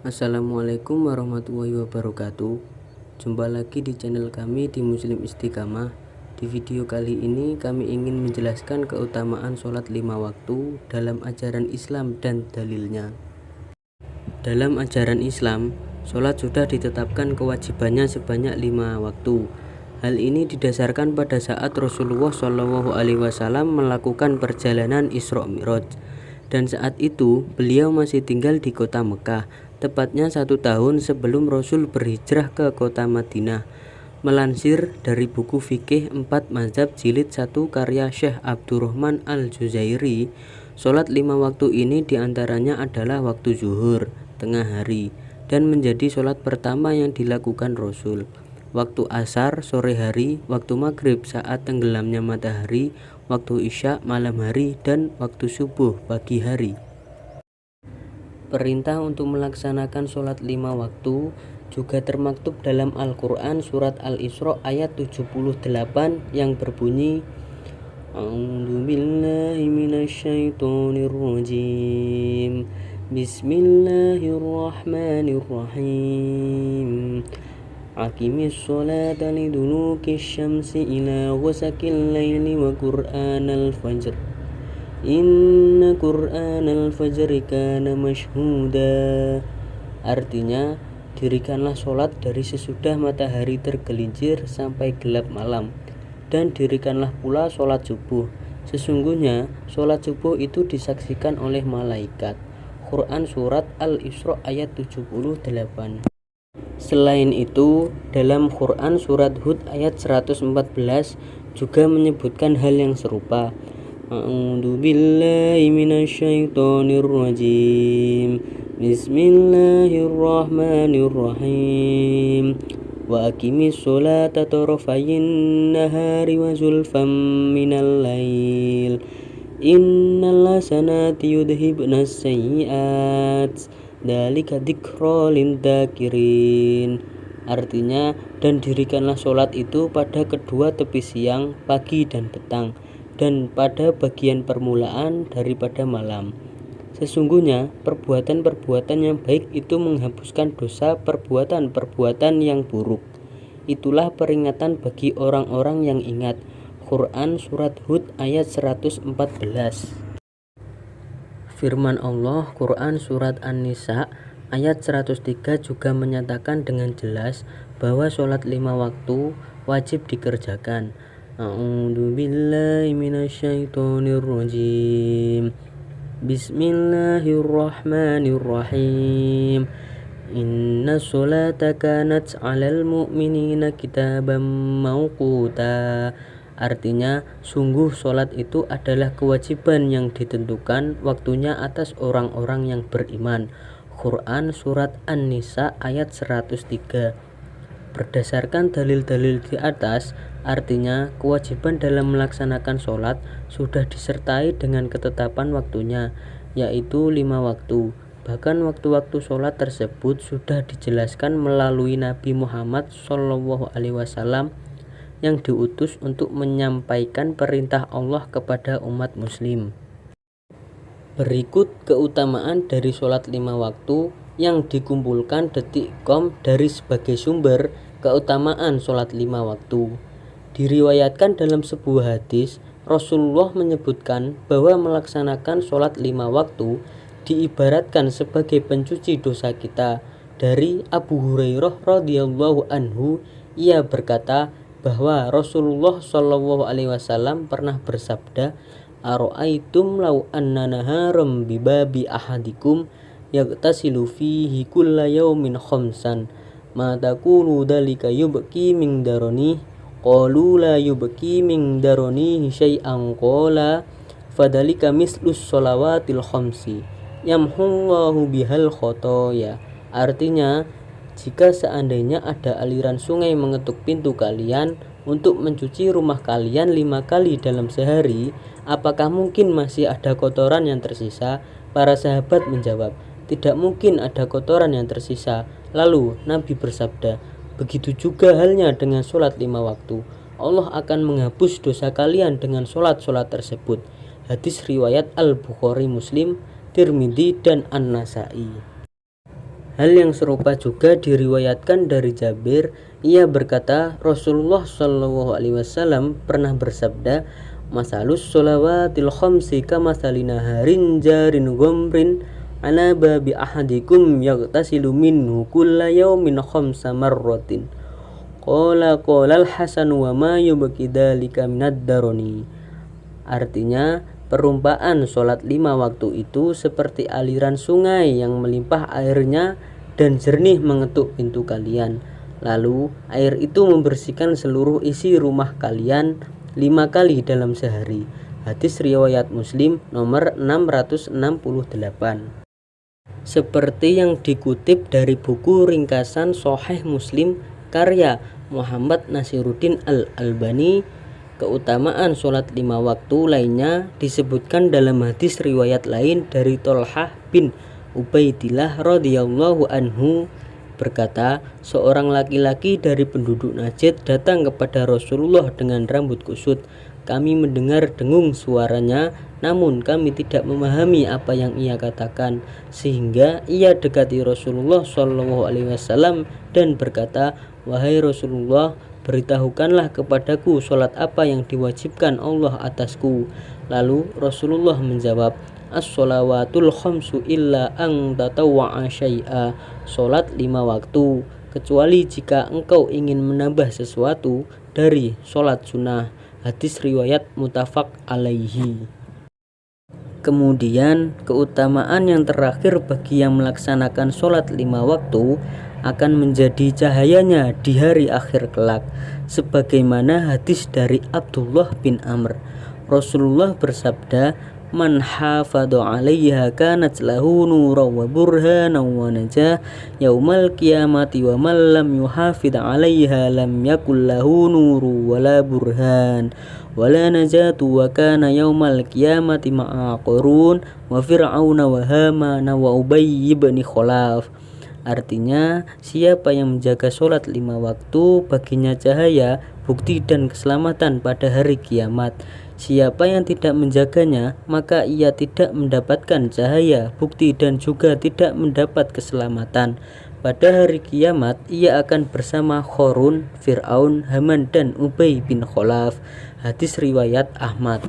Assalamualaikum warahmatullahi wabarakatuh. Jumpa lagi di channel kami di Muslim Istiqamah. Di video kali ini kami ingin menjelaskan keutamaan sholat 5 waktu dalam ajaran Islam dan dalilnya. Dalam ajaran Islam, sholat sudah ditetapkan kewajibannya sebanyak 5 waktu. Hal ini didasarkan pada saat Rasulullah SAW melakukan perjalanan Isra Mi'raj. Dan saat itu beliau masih tinggal di kota Mekah, tepatnya 1 tahun sebelum Rasul berhijrah ke kota Madinah. Melansir dari buku fikih 4 mazhab jilid 1 karya Syekh Abdurrahman Al-Juzairi, sholat 5 waktu ini diantaranya adalah waktu zuhur, tengah hari, dan menjadi sholat pertama yang dilakukan Rasul. Waktu asar, sore hari, waktu maghrib saat tenggelamnya matahari, waktu isya malam hari, dan waktu subuh pagi hari. Perintah untuk melaksanakan sholat 5 waktu juga termaktub dalam Al-Quran surat Al-Isra ayat 78 yang berbunyi, A'udzubillahi minasyaitonirrajim, Bismillahirrahmanirrahim, Aqimis sholata liduluki syamsi ila ghasaqil laili wa qur'anal fajr, Inna qur'anal fajri kana mashhuda. Artinya, dirikanlah sholat dari sesudah matahari tergelincir sampai gelap malam, dan dirikanlah pula sholat subuh. Sesungguhnya sholat subuh itu disaksikan oleh malaikat. Quran surat Al-Isra ayat 78. Selain itu, dalam Quran surat Hud ayat 114 juga menyebutkan hal yang serupa. A'udzubillahi minasyaitonirrajim, Bismillahirrahmanirrahim, Wa aqimis sholata tarafayin nahari wa zulfam minal lail, Innal hasanati yudhibnas sayyi'at, Dzalika dzikra lidzakirin. Artinya, dan dirikanlah sholat itu pada kedua tepi siang, pagi dan petang, dan pada bagian permulaan daripada malam. Sesungguhnya perbuatan-perbuatan yang baik itu menghapuskan dosa perbuatan-perbuatan yang buruk. Itulah peringatan bagi orang-orang yang ingat. Quran surat Hud ayat 114. Firman Allah Quran surat An-Nisa ayat 103 juga menyatakan dengan jelas bahwa sholat 5 waktu wajib dikerjakan. A'udzubillahi minasyaitonirrajim, Bismillahirrahmanirrahim, Inna sholata kanat 'alal mu'minina kitaban mauquta. Artinya, sungguh sholat itu adalah kewajiban yang ditentukan waktunya atas orang-orang yang beriman. Quran surat An-Nisa ayat 103. Berdasarkan dalil-dalil di atas, artinya kewajiban dalam melaksanakan sholat sudah disertai dengan ketetapan waktunya, yaitu 5 waktu. Bahkan waktu-waktu sholat tersebut sudah dijelaskan melalui Nabi Muhammad SAW yang diutus untuk menyampaikan perintah Allah kepada umat muslim. Berikut keutamaan dari sholat 5 waktu yang dikumpulkan Detik.com dari sebagai sumber keutamaan sholat 5 waktu. Diriwayatkan dalam sebuah hadis, Rasulullah menyebutkan bahwa melaksanakan sholat 5 waktu diibaratkan sebagai pencuci dosa kita. Dari Abu Hurairah radhiyallahu anhu, ia berkata bahwa Rasulullah SAW pernah bersabda, Aro'aitum law anna naharam bibabi ahadikum yagtasilu fihi kulla yawmin khamsan, ma takunu dhalika yubki min darani, qalu la yubki min darani syai'an, qala fadhalika mislus sholawatil khamsi yamhullahu bihal khotoya. Artinya, jika seandainya ada aliran sungai mengetuk pintu kalian untuk mencuci rumah kalian 5 kali dalam sehari, apakah mungkin masih ada kotoran yang tersisa? Para sahabat menjawab, tidak mungkin ada kotoran yang tersisa. Lalu Nabi bersabda, begitu juga halnya dengan sholat 5 waktu. Allah akan menghapus dosa kalian dengan sholat-sholat tersebut. Hadis riwayat Al-Bukhari, Muslim, Tirmidzi, dan An-Nasai. Hal yang serupa juga diriwayatkan dari Jabir. Ia berkata, Rasulullah Shallallahu Alaihi Wasallam pernah bersabda, "Masalus sholawatil khamsi kamasalina harin jarin gomrin ala babi ahadikum yaghtasilu minhu kulla yawmin khamsa marratin." Qala al-Hasan wa ma yubqi dzalika minad daroni. Artinya, perumpamaan sholat 5 waktu itu seperti aliran sungai yang melimpah airnya dan jernih mengetuk pintu kalian. Lalu air itu membersihkan seluruh isi rumah kalian 5 kali dalam sehari. Hadis riwayat Muslim nomor 668. Seperti yang dikutip dari buku ringkasan Sahih Muslim karya Muhammad Nasiruddin Al-Albani, keutamaan sholat 5 waktu lainnya disebutkan dalam hadis riwayat lain dari Tolhah bin Ubaidillah radhiyallahu anhu berkata, seorang laki-laki dari penduduk Najd datang kepada Rasulullah dengan rambut kusut. Kami mendengar dengung suaranya, namun kami tidak memahami apa yang ia katakan, sehingga ia dekati Rasulullah Shallallahu Alaihi Wasallam dan berkata, "Wahai Rasulullah, beritahukanlah kepadaku sholat apa yang diwajibkan Allah atasku." Lalu Rasulullah menjawab, "As-sholawatul khamsu illa ang tatawwa'a syai'a." Sholat 5 waktu, kecuali jika engkau ingin menambah sesuatu dari sholat sunnah. Hadis riwayat muttafaq alaihi. Kemudian keutamaan yang terakhir bagi yang melaksanakan sholat 5 waktu akan menjadi cahayanya di hari akhir kelak, sebagaimana hadis dari Abdullah bin Amr. Rasulullah bersabda, "Man hafadha 'alaiha kanat lahu nuran wa burhanan wa najah yaumal qiyamati wa man lam yuhafidh 'alaiha lam yakul lahu nuru wala burhan wala najatu wa kana yaumal qiyamati ma'a qarun wa fir'auna wa hamana wa ubay ibn khalaf." Artinya, siapa yang menjaga sholat 5 waktu baginya cahaya, bukti dan keselamatan pada hari kiamat. Siapa yang tidak menjaganya, maka ia tidak mendapatkan cahaya, bukti dan juga tidak mendapat keselamatan. Pada hari kiamat, ia akan bersama Qarun, Fir'aun, Haman dan Ubay bin Khalaf. Hadis riwayat Ahmad.